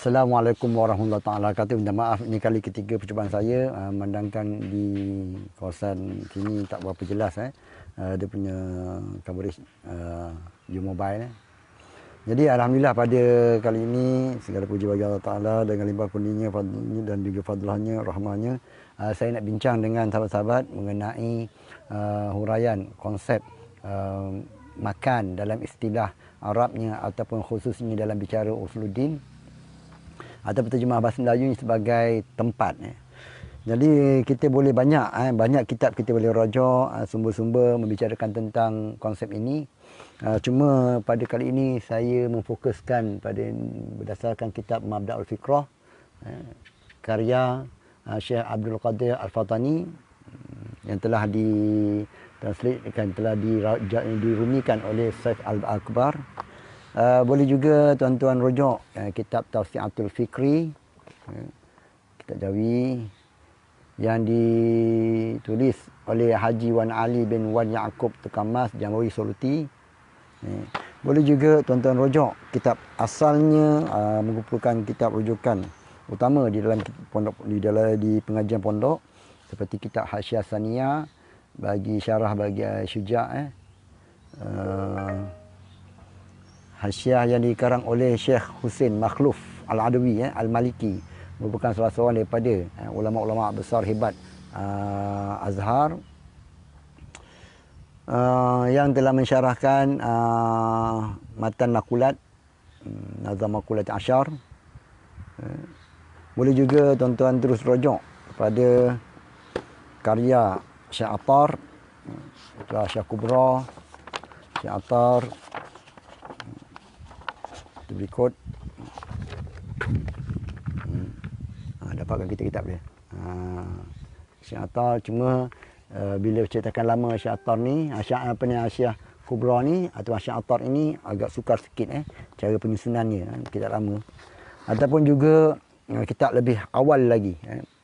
Assalamualaikum warahmatullahi wabarakatuh. Minta maaf, ini kali ketiga percubaan saya. Memandangkan di kawasan sini tak berapa jelas dia punya coverage U-Mobile. Jadi alhamdulillah pada kali ini segala puji bagi Allah Taala dengan limpah kurnianya, fadlnya dan juga fadlahnya, rahmahnya. Saya nak bincang dengan sahabat-sahabat mengenai huraian konsep makan dalam istilah Arabnya ataupun khususnya dalam bicara usuluddin atau terjemah bahasa Melayu sebagai tempat. Jadi kita boleh banyak kitab kita boleh rujuk, sumber-sumber membicarakan tentang konsep ini. Cuma pada kali ini saya memfokuskan pada berdasarkan kitab Mabda'ul Fikrah karya Syekh Abdul Qadir Al-Fatani yang telah ditranslatekan, telah dirumikan oleh Syekh Al-Akbar. Boleh juga tuan-tuan rujuk kitab Tawsi'atul Fikri, kitab Jawi yang ditulis oleh Haji Wan Ali bin Wan Ya'qub Tekamas Jamhuri Soluti. Boleh juga tuan-tuan rujuk kitab asalnya, mengumpulkan kitab rujukan utama di dalam pondok, di pengajian pondok, seperti kitab Hasyiah Saniyah bagi syarah bagi Syuja', Hasyiah yang dikarang oleh Syekh Husin Makhluf Al-Adawi Al-Maliki, merupakan salah seorang daripada ulama-ulama besar hebat Azhar yang telah mensyarahkan matan makulat, nazam makulat asyar. Boleh juga tuan-tuan terus rujuk kepada karya Syekh Attar, Syekh Kubra, Syekh Attar. Berikut dapatkan kitab dia Syekh Attar. Cuma bila ceritakan lama Syekh Attar ni, Syekh Kubra ni atau Syekh Attar ini agak sukar sikit cara penyusunannya, kitab lama. Ataupun juga kitab lebih awal lagi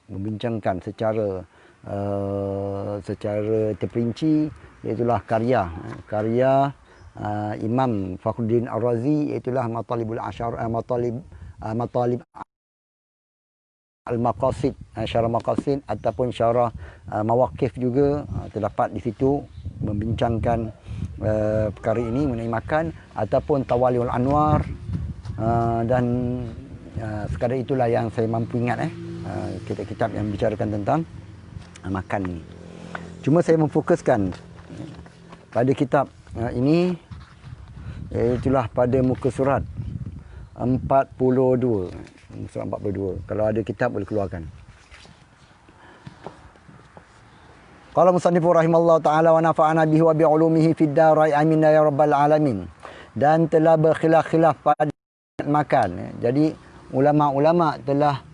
membincangkan secara terperinci, iaitulah karya Imam Fakhruddin Ar-Razi, iaitulah Matalibul Asyar, Matalib Al-Maqasid, syarah Maqasid ataupun syarah Mawaqif juga terdapat di situ membincangkan perkara ini mengenai makan, ataupun Tawaliul Anwar, dan sekadar itulah yang saya mampu ingat kitab-kitab yang membicarakan tentang makan ni. Cuma saya memfokuskan pada kitab ini, itulah pada muka surat 42. Surat 42. Kalau ada kitab boleh keluarkan. Qala musannifu rahimallahu taala wa nafa'ana bihi wa bi'ulumihi fid darai amin ya rabbal alamin. Dan telah berkhilaf-khilaf pada makan. Jadi ulama-ulama telah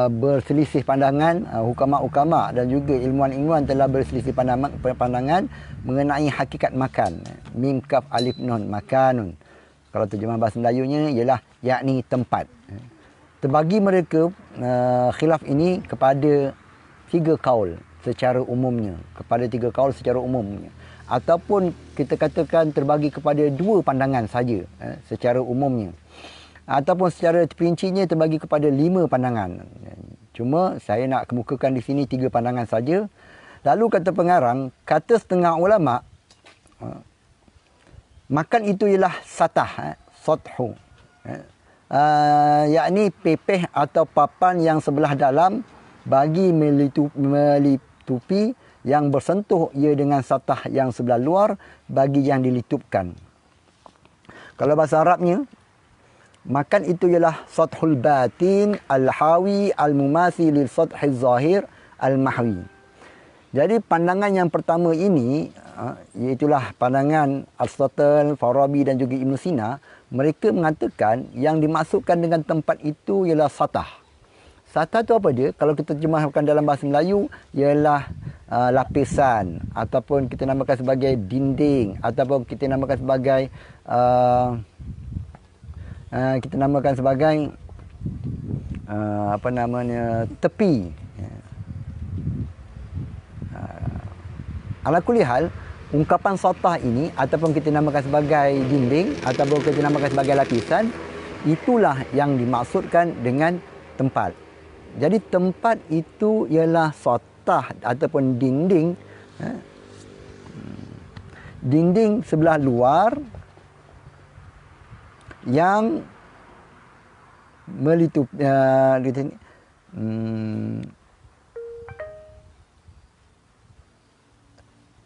berselisih pandangan, hukama-hukama dan juga ilmuwan-ilmuwan telah berselisih pandangan mengenai hakikat makan. Mim kaf alif nun, makanun. Kalau terjemah bahasa Melayunya ialah yakni tempat. Terbagi mereka khilaf ini kepada 3 kaul secara umumnya, ataupun kita katakan terbagi kepada 2 pandangan saja secara umumnya, ataupun secara perincinya terbagi kepada 5 pandangan. Cuma saya nak kemukakan di sini 3 pandangan saja. Lalu kata pengarang, kata setengah ulama, makan itu ialah satah, sathu, yakni pepeh atau papan yang sebelah dalam bagi melitupi yang bersentuh ia dengan satah yang sebelah luar bagi yang dilitupkan. Kalau bahasa Arabnya, makan itu ialah sathul batin al-hawi al-mumasi lil sathil zahir al-mahwi. Jadi pandangan yang pertama ini, iaitulah pandangan Aristotle, Farabi dan juga Ibn Sina. Mereka mengatakan yang dimaksudkan dengan tempat itu ialah satah. Satah itu apa dia? Kalau kita terjemahkan dalam bahasa Melayu, ialah lapisan, ataupun kita namakan sebagai dinding, ataupun kita namakan sebagai tepi. Ala kulli hal, ungkapan satah ini ataupun kita namakan sebagai dinding ataupun kita namakan sebagai lapisan, itulah yang dimaksudkan dengan tempat. Jadi tempat itu ialah satah ataupun dinding, dinding sebelah luar yang melitupi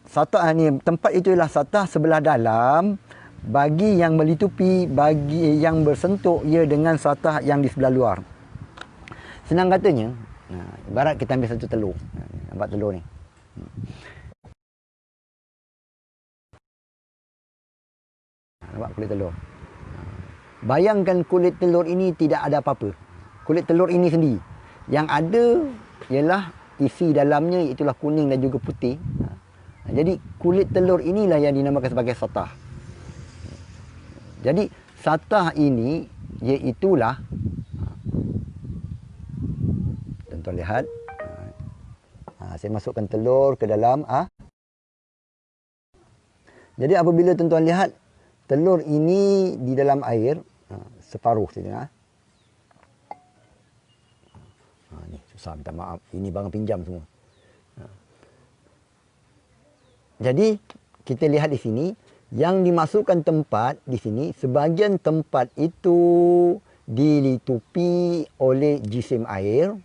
satah ni, tempat itu ialah satah sebelah dalam bagi yang melitupi, bagi yang bersentuh ia dengan satah yang di sebelah luar. Senang katanya, ibarat kita ambil satu telur. Nampak telur ni? Nampak kulit telur? Bayangkan kulit telur ini tidak ada apa-apa. Kulit telur ini sendiri. Yang ada ialah isi dalamnya, itulah kuning dan juga putih. Jadi kulit telur inilah yang dinamakan sebagai satah. Jadi satah ini iaitulah, tuan-tuan lihat, saya masukkan telur ke dalam. Jadi apabila tuan-tuan lihat telur ini di dalam air, separuh saja. Ni susah, minta maaf. Ini barang pinjam semua. Jadi kita lihat di sini yang dimasukkan tempat di sini, sebahagian tempat itu dilitupi oleh jisim air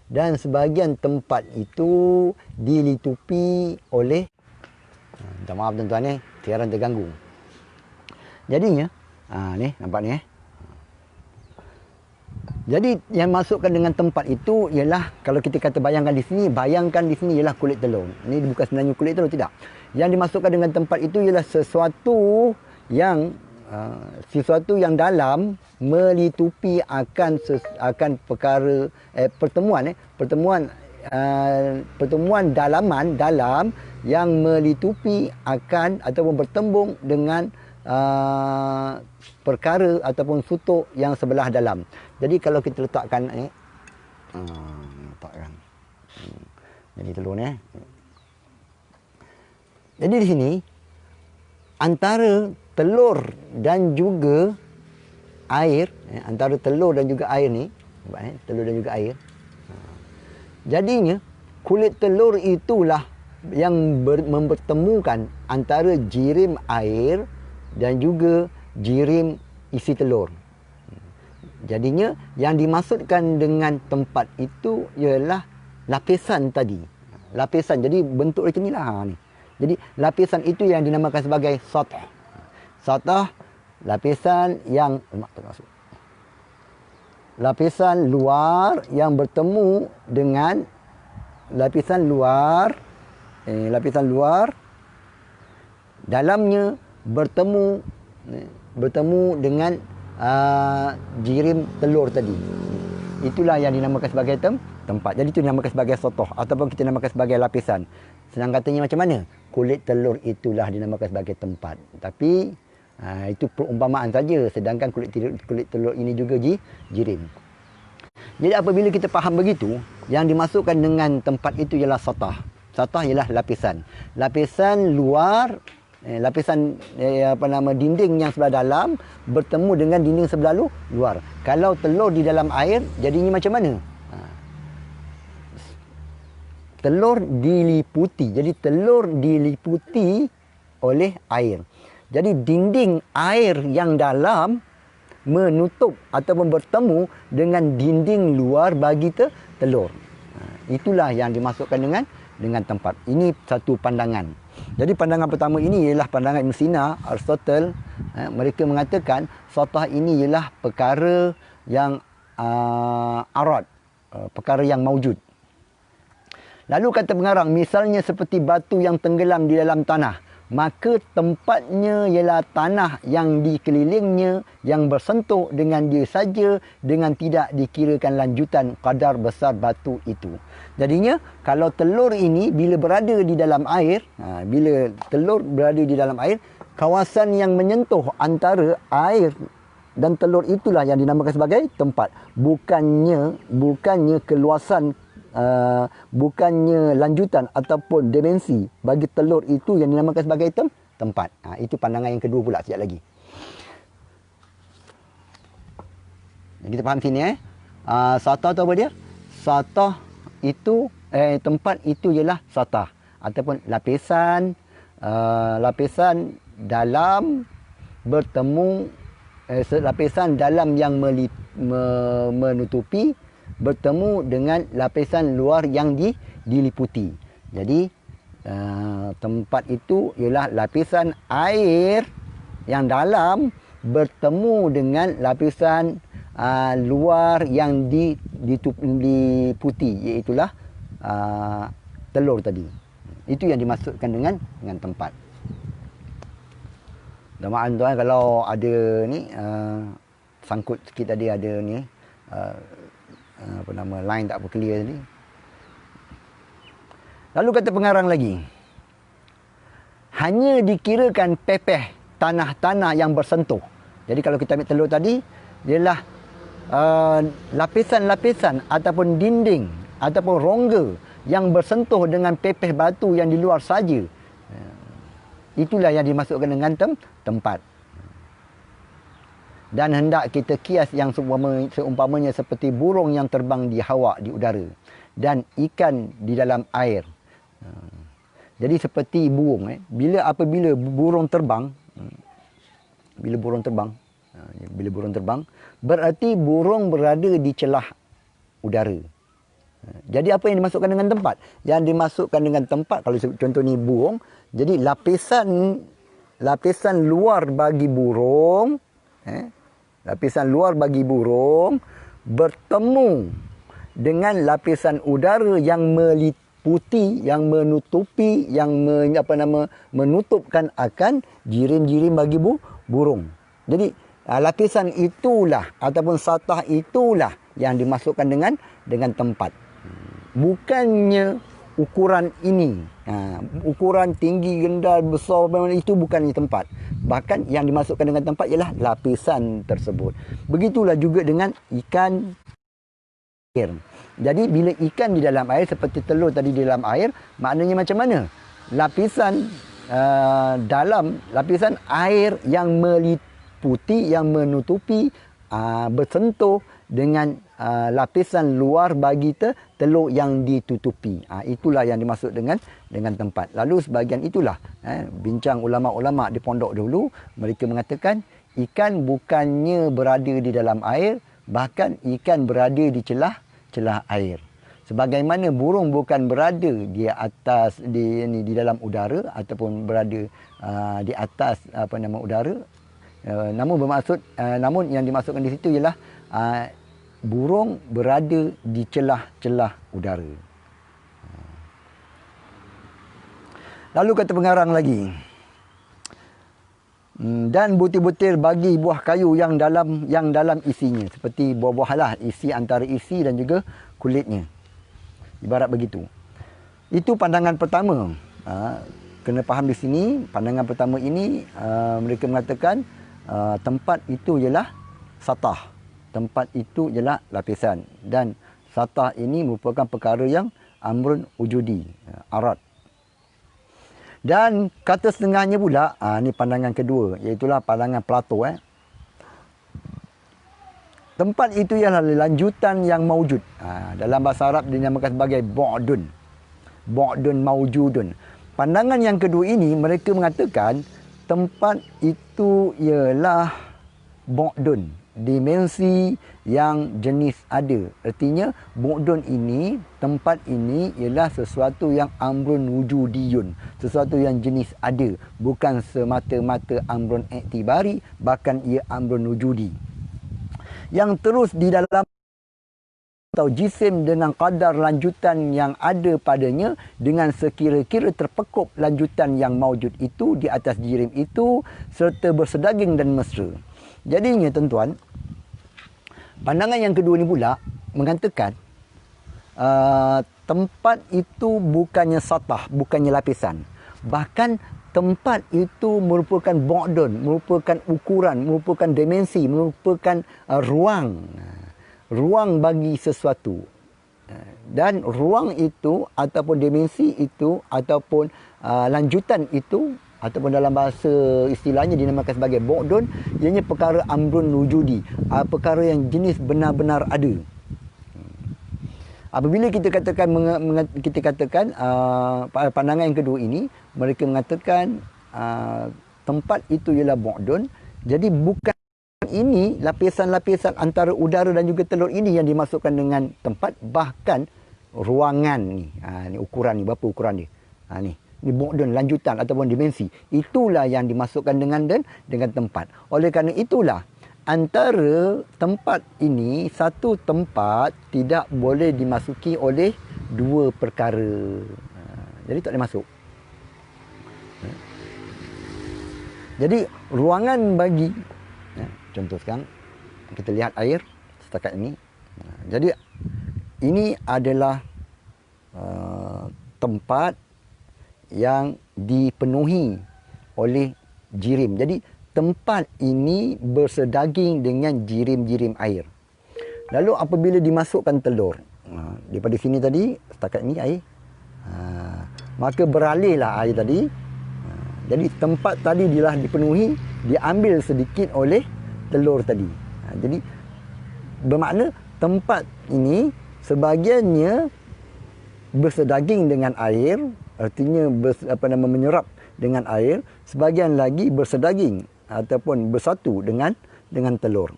dan sebahagian tempat itu dilitupi oleh, minta maaf tuan-tuan ni, siaran terganggu. Jadinya, ni nampak ni . Jadi yang masukkan dengan tempat itu ialah, kalau kita kata bayangkan di sini ialah kulit telur. Ini bukan sebenarnya kulit telur, tidak. Yang dimasukkan dengan tempat itu ialah sesuatu yang dalam melitupi akan perkara pertemuan dalam yang melitupi akan ataupun bertembung dengan perkara ataupun sutuk yang sebelah dalam. Jadi kalau kita letakkan jadi telur ni. Jadi di sini antara telur dan juga air, antara telur dan juga air ni, telur dan juga air. Jadinya kulit telur itulah yang mempertemukan antara jirim air dan juga jirim isi telur. Jadinya yang dimaksudkan dengan tempat itu ialah lapisan tadi. Lapisan, jadi bentuk macam inilah ni. Jadi lapisan itu yang dinamakan sebagai satah. Satah, lapisan yang lapisan luar yang bertemu dengan lapisan luar, dalamnya bertemu dengan jirim telur tadi. Itulah yang dinamakan sebagai tempat. Jadi itu dinamakan sebagai satah ataupun kita namakan sebagai lapisan. Senang katanya macam mana? Kulit telur itulah dinamakan sebagai tempat. Tapi itu perumpamaan saja, sedangkan kulit telur ini juga jirim. Jadi apabila kita faham begitu, yang dimasukkan dengan tempat itu ialah satah. Satah ialah lapisan. Lapisan luar, dinding yang sebelah dalam bertemu dengan dinding sebelah luar. Kalau telur di dalam air, jadinya macam mana? Telur diliputi. Jadi telur diliputi oleh air. Jadi dinding air yang dalam menutup ataupun bertemu dengan dinding luar bagi telur. Itulah yang dimasukkan dengan tempat. Ini satu pandangan. Jadi pandangan pertama ini ialah pandangan Ibn Sina, Aristotle. Mereka mengatakan satah ini ialah perkara yang arad, perkara yang maujud. Lalu kata pengarang, misalnya seperti batu yang tenggelam di dalam tanah, maka tempatnya ialah tanah yang dikelilingnya, yang bersentuh dengan dia saja, dengan tidak dikirakan lanjutan kadar besar batu itu. Jadinya, kalau telur ini bila berada di dalam air, kawasan yang menyentuh antara air dan telur itulah yang dinamakan sebagai tempat. Bukannya keluasan, bukannya lanjutan ataupun dimensi bagi telur itu yang dinamakan sebagai tempat. Itu pandangan yang kedua pula sekejap lagi. Kita faham sini satah tu apa dia? Satah itu tempat itu ialah satah ataupun lapisan lapisan dalam bertemu lapisan dalam yang menutupi bertemu dengan lapisan luar yang diliputi. Jadi tempat itu ialah lapisan air yang dalam bertemu dengan lapisan luar yang diliputi, iaitulah telur tadi. Itu yang dimaksudkan dengan tempat. Damaan tuan, kalau ada ni sangkut sikit tadi, ada ni apa nama, line tak apa clear tadi. Lalu kata pengarang lagi, hanya dikirakan pepeh tanah-tanah yang bersentuh. Jadi kalau kita ambil telur tadi, ialah lapisan-lapisan ataupun dinding ataupun rongga yang bersentuh dengan pepeh batu yang di luar saja. Itulah yang dimasukkan dengan tempat. Dan hendak kita kias yang seumpamanya seperti burung yang terbang di hawa, di udara, dan ikan di dalam air. Jadi seperti burung, apabila burung terbang, bila burung terbang, berarti burung berada di celah udara. Jadi apa yang dimasukkan dengan tempat? Yang dimasukkan dengan tempat, kalau contoh ni burung, jadi lapisan luar bagi burung, lapisan luar bagi burung bertemu dengan lapisan udara yang meliputi, yang menutupi, yang menutupkan akan jirim-jirim bagi burung. Jadi lapisan itulah ataupun satah itulah yang dimasukkan dengan tempat. Bukannya ukuran ini, ukuran tinggi, rendah, besar, itu bukannya tempat. Bahkan yang dimasukkan dengan tempat ialah lapisan tersebut. Begitulah juga dengan ikan air. Jadi bila ikan di dalam air, seperti telur tadi di dalam air, maknanya macam mana? Lapisan dalam, lapisan air yang meliputi, yang menutupi, bersentuh dengan lapisan luar bagi telur yang ditutupi. Itulah yang dimaksud dengan tempat. Lalu sebahagian itulah bincang ulama-ulama di pondok dulu, mereka mengatakan ikan bukannya berada di dalam air, bahkan ikan berada di celah air. Sebagaimana burung bukan berada di atas di dalam udara ataupun berada di atas udara, namun yang dimasukkan di situ ialah burung berada di celah-celah udara. Lalu kata pengarang lagi, dan butir-butir bagi buah kayu yang dalam isinya, seperti buah-buah lah, isi antara isi dan juga kulitnya. Ibarat begitu. Itu pandangan pertama. Kena faham di sini, pandangan pertama ini mereka mengatakan tempat itu ialah satah. Tempat itu ialah lapisan. Dan satah ini merupakan perkara yang amrun wujudi, arat. Dan kata setengahnya pula, ini pandangan kedua, iaitulah pandangan Plato. Tempat itu ialah lanjutan yang maujud. Dalam bahasa Arab dinamakan sebagai bu'dun. Bu'dun maujudun. Pandangan yang kedua ini, mereka mengatakan tempat itu ialah bu'dun, dimensi yang jenis ada. Artinya bu'dun ini, tempat ini ialah sesuatu yang amrun wujudiyun, sesuatu yang jenis ada, bukan semata-mata amrun iktibari, bahkan ia amrun wujudi yang terus di dalam atau jisim dengan kadar lanjutan yang ada padanya, dengan sekira-kira terpekup lanjutan yang maujud itu di atas jirim itu, serta bersedaging dan mesra. Jadinya tuan-tuan, pandangan yang kedua ni pula mengatakan tempat itu bukannya satah, bukannya lapisan. Bahkan tempat itu merupakan bu'dun, merupakan ukuran, merupakan dimensi, merupakan ruang bagi sesuatu. Dan ruang itu ataupun dimensi itu ataupun lanjutan itu ataupun dalam bahasa istilahnya dinamakan sebagai bu'dun, ianya perkara amrun wujudi, perkara yang jenis benar-benar ada. Apabila kita katakan pandangan yang kedua ini, mereka mengatakan tempat itu ialah bu'dun. Jadi bukan ini lapisan-lapisan antara udara dan juga telur ini yang dimasukkan dengan tempat, bahkan ruangan ni. Ni ukuran ni, berapa ukuran dia? Ni bu'dun, lanjutan ataupun dimensi. Itulah yang dimasukkan dengan tempat. Oleh kerana itulah antara tempat ini, satu tempat tidak boleh dimasuki oleh dua perkara. Jadi tak boleh masuk. Jadi ruangan bagi, contoh sekarang kita lihat air setakat ini. Jadi ini adalah tempat yang dipenuhi oleh jirim. Jadi tempat ini bersedaging dengan jirim-jirim air. Lalu apabila dimasukkan telur, daripada sini tadi setakat ini air, maka beralihlah air tadi. Jadi tempat tadi telah dipenuhi, diambil sedikit oleh telur tadi. Jadi bermakna tempat ini sebahagiannya bersedaging dengan air, artinya menyerap dengan air, sebahagian lagi bersedaging ataupun bersatu dengan telur.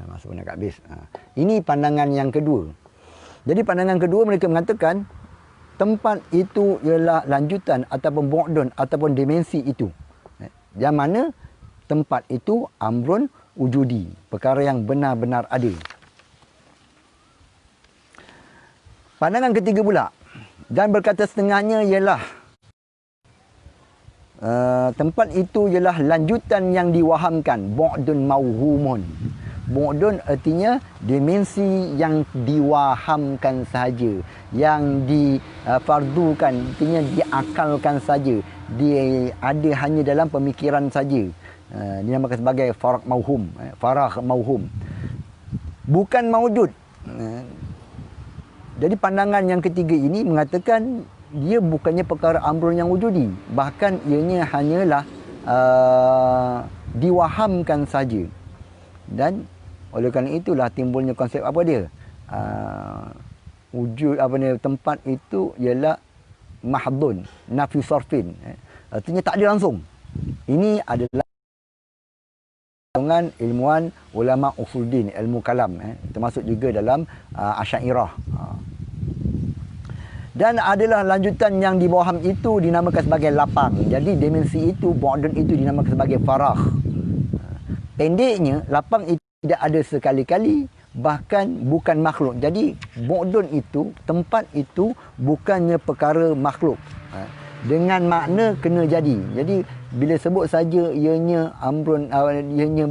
Masuk nak habis. Ini pandangan yang kedua. Jadi pandangan kedua, mereka mengatakan tempat itu ialah lanjutan ataupun bu'dun ataupun dimensi itu. Yang mana tempat itu amrun wujudi, perkara yang benar-benar ada. Pandangan ketiga pula, dan berkata setengahnya ialah tempat itu ialah lanjutan yang diwahamkan, bu'dun mauhumun. Bu'dun artinya dimensi yang diwahamkan sahaja, yang difardukan, artinya diakalkan saja, dia ada hanya dalam pemikiran saja. Dinamakan sebagai faraq mauhum, faraq mauhum, bukan maujud. Jadi pandangan yang ketiga ini mengatakan dia bukannya perkara amrun yang wujudi, bahkan ianya hanyalah diwahamkan saja. Dan oleh kerana itulah timbulnya konsep apa dia? Wujud tempat itu ialah mahdun, nafi sarfin. Artinya tak ada langsung. Ini adalah dengan ilmuwan ulama usuluddin, ilmu kalam, termasuk juga dalam Asy'ariyah. Dan adalah lanjutan yang di bawah itu dinamakan sebagai lapang. Jadi dimensi itu, bu'dun itu dinamakan sebagai faragh. Pendeknya, lapang itu tidak ada sekali-kali, bahkan bukan makhluk. Jadi bu'dun itu, tempat itu bukannya perkara makhluk. Dengan makna kena jadi. Jadi bila sebut saja ianya amrun, ianya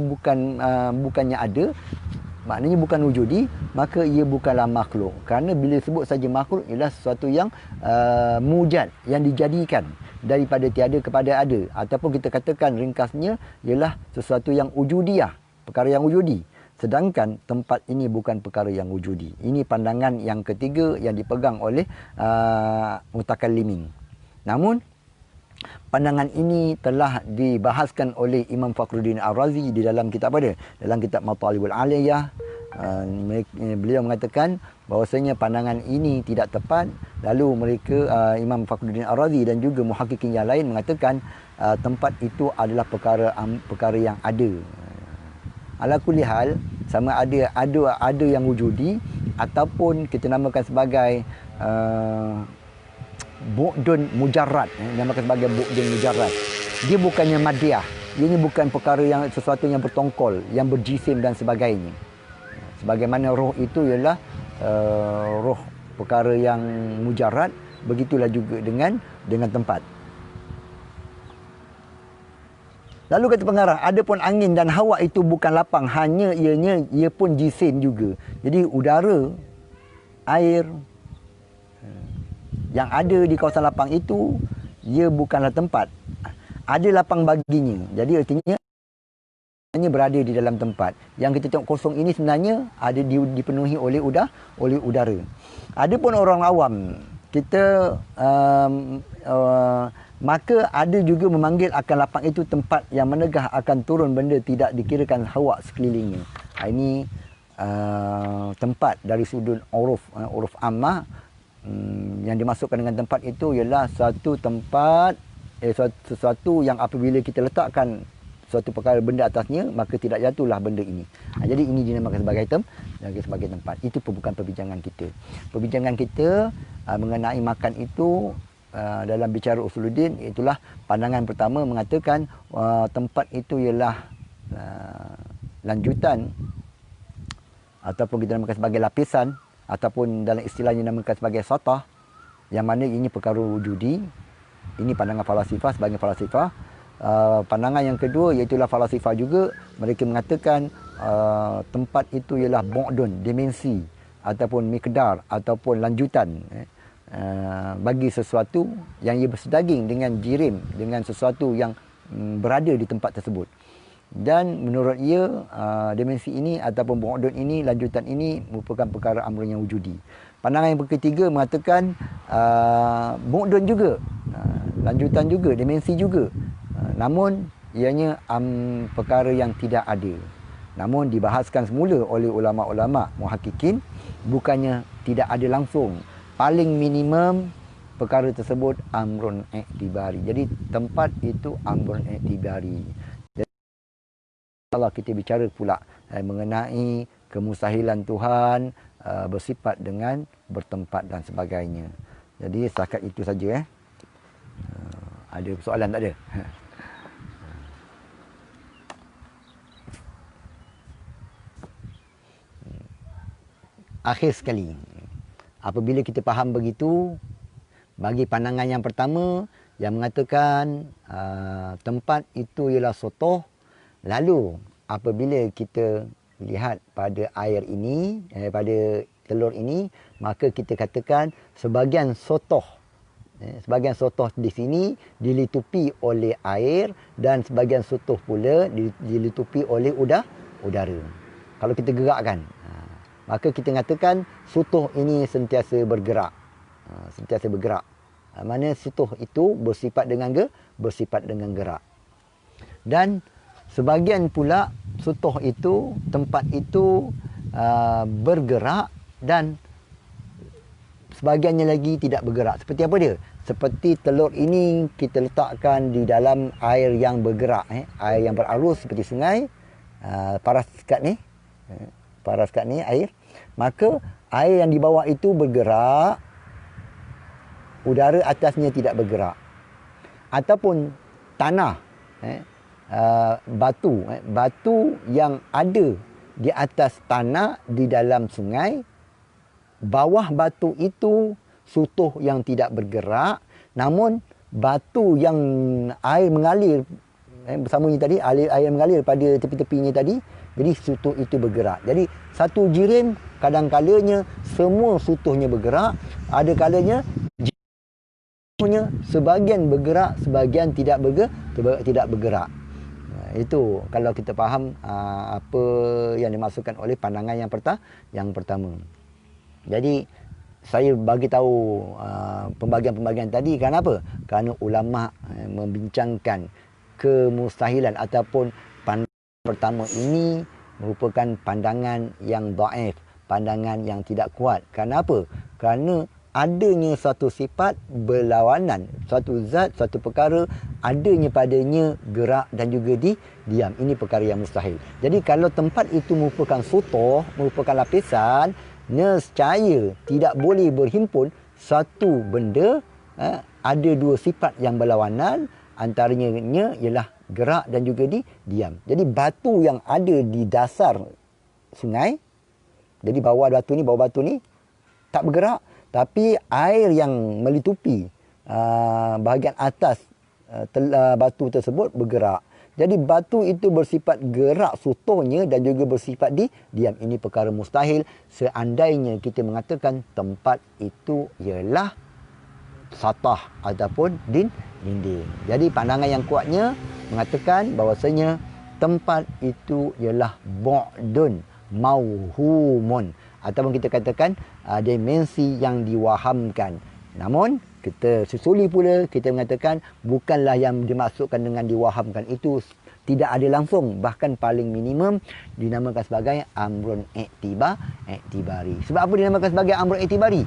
bukannya ada, maknanya bukan wujudi, maka ia bukanlah makhluk. Kerana bila sebut saja makhluk ialah sesuatu yang mujad, yang dijadikan daripada tiada kepada ada, ataupun kita katakan ringkasnya ialah sesuatu yang wujudiyah, perkara yang wujudi. Sedangkan tempat ini bukan perkara yang wujudi. Ini pandangan yang ketiga yang dipegang oleh mutakallimin. Namun pandangan ini telah dibahaskan oleh Imam Fakhruddin Ar-Razi di dalam kitab apa dia? Dalam kitab Matalibul Aliyah. Beliau mengatakan bahawasanya pandangan ini tidak tepat. Lalu mereka, Imam Fakhruddin Ar-Razi dan juga muhakkikin yang lain mengatakan tempat itu adalah perkara yang ada. Ala kulli hal, sama ada yang wujudi ataupun kita namakan sebagai bu'dun mujarrad, dinamakan sebagai bu'dun mujarrad. Dia bukannya madiyah, ianya bukan perkara yang sesuatu yang bertongkol, yang berjisim dan sebagainya. Sebagaimana roh itu ialah roh perkara yang mujarrad, begitulah juga dengan tempat. Lalu kata pengarah, adapun angin dan hawa itu bukan lapang, hanya ia pun jisim juga. Jadi udara, air yang ada di kawasan lapang itu, ia bukanlah tempat. Ada lapang baginya. Jadi artinya hanya berada di dalam tempat. Yang kita tengok kosong ini sebenarnya ada dipenuhi oleh udara. Adapun orang awam kita maka ada juga memanggil akan lapang itu tempat yang menegah akan turun benda tidak dikirakan hawak sekelilingnya. Ini tempat dari sudut uruf ammah, yang dimasukkan dengan tempat itu ialah satu tempat, sesuatu yang apabila kita letakkan suatu perkara benda atasnya, maka tidak jatuhlah benda ini. Jadi ini dinamakan sebagai tempat. Itu bukan perbincangan kita. Perbincangan kita mengenai makan itu dalam bicara usuluddin, itulah pandangan pertama mengatakan tempat itu ialah lanjutan ataupun kita namakan sebagai lapisan, ataupun dalam istilahnya dinamakan sebagai satah, yang mana ini perkara wujudi. Ini pandangan falasifah sebagai falasifah. Pandangan yang kedua iaitulah falasifah juga, mereka mengatakan tempat itu ialah bu'dun, dimensi ataupun miqdar ataupun lanjutan bagi sesuatu yang ia bersedaging dengan jirim, dengan sesuatu yang berada di tempat tersebut. Dan menurut ia dimensi ini ataupun bu'dun ini, lanjutan ini merupakan perkara amrun yang wujudi. Pandangan yang ketiga mengatakan bu'dun juga, lanjutan juga, dimensi juga. Namun ianya perkara yang tidak ada. Namun dibahaskan semula oleh ulama-ulama muhakkikin, bukannya tidak ada langsung. Paling minimum perkara tersebut amrun i'tibari. Jadi tempat itu amrun i'tibari. Jadi kalau kita bicara pula mengenai kemustahilan Tuhan bersifat dengan bertempat dan sebagainya. Jadi setakat itu saja. Ada soalan tak ada? Akhir sekali, apabila kita faham begitu, bagi pandangan yang pertama yang mengatakan tempat itu ialah sotoh, lalu apabila kita lihat pada air ini, pada telur ini, maka kita katakan sebahagian sotoh di sini dilitupi oleh air dan sebahagian sotoh pula dilitupi oleh udara. Kalau kita gerakkan, maka kita katakan sutuh ini sentiasa bergerak. Mana sutuh itu bersifat dengan gerak. Dan sebahagian pula sutuh itu, tempat itu bergerak, dan sebahagiannya lagi tidak bergerak. Seperti apa dia? Seperti telur ini kita letakkan di dalam air yang bergerak, air yang berarus seperti sungai. Paras kat ni air. Maka air yang di bawah itu bergerak, udara atasnya tidak bergerak. Ataupun tanah, batu yang ada di atas tanah di dalam sungai, bawah batu itu sutuh yang tidak bergerak, namun batu yang air mengalir bersamanya tadi, air mengalir pada tepi-tepinya tadi, jadi sutuh itu bergerak. Jadi satu jirim kadang-kalanya semua sutuhnya bergerak, ada kalanya jirimnya sebahagian bergerak, sebahagian tidak bergerak. Itu kalau kita faham apa yang dimaksudkan oleh pandangan yang pertama. Jadi saya bagi tahu pembagian-pembagian tadi kenapa? Kerana ulama membincangkan kemustahilan ataupun pandangan pertama ini merupakan pandangan yang dhaif, pandangan yang tidak kuat. Kenapa? Kerana adanya suatu sifat berlawanan, suatu zat, suatu perkara adanya padanya gerak dan juga diam. Ini perkara yang mustahil. Jadi kalau tempat itu merupakan sutuh, merupakan lapisan, nescaya tidak boleh berhimpun satu benda ada dua sifat yang berlawanan, antaranya ialah gerak dan juga diam. Jadi batu yang ada di dasar sungai, jadi bawah batu ni tak bergerak, tapi air yang melitupi bahagian atas batu tersebut bergerak. Jadi batu itu bersifat gerak sutuhnya dan juga bersifat diam. Ini perkara mustahil seandainya kita mengatakan tempat itu ialah satah ataupun dinding. Jadi pandangan yang kuatnya mengatakan bahawasanya tempat itu ialah bu'dun mauhumun, ataupun kita katakan dimensi yang diwahamkan, Namun kita susuli pula, kita mengatakan bukanlah yang dimaksudkan dengan diwahamkan itu tidak ada langsung, bahkan paling minimum dinamakan sebagai amrun iktibari. Sebab apa dinamakan sebagai amrun iktibari?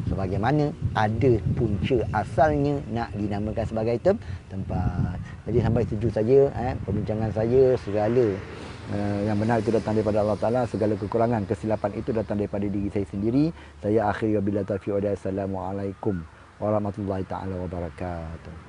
Sebagaimana ada punca asalnya nak dinamakan sebagai tempat. Jadi sampai situ saja perbincangan saya. Segala yang benar itu datang daripada Allah Ta'ala, segala kekurangan, kesilapan itu datang daripada diri saya sendiri. Saya akhiri wabillahi taufiq wa hidayah. Assalamualaikum warahmatullahi taala wabarakatuh.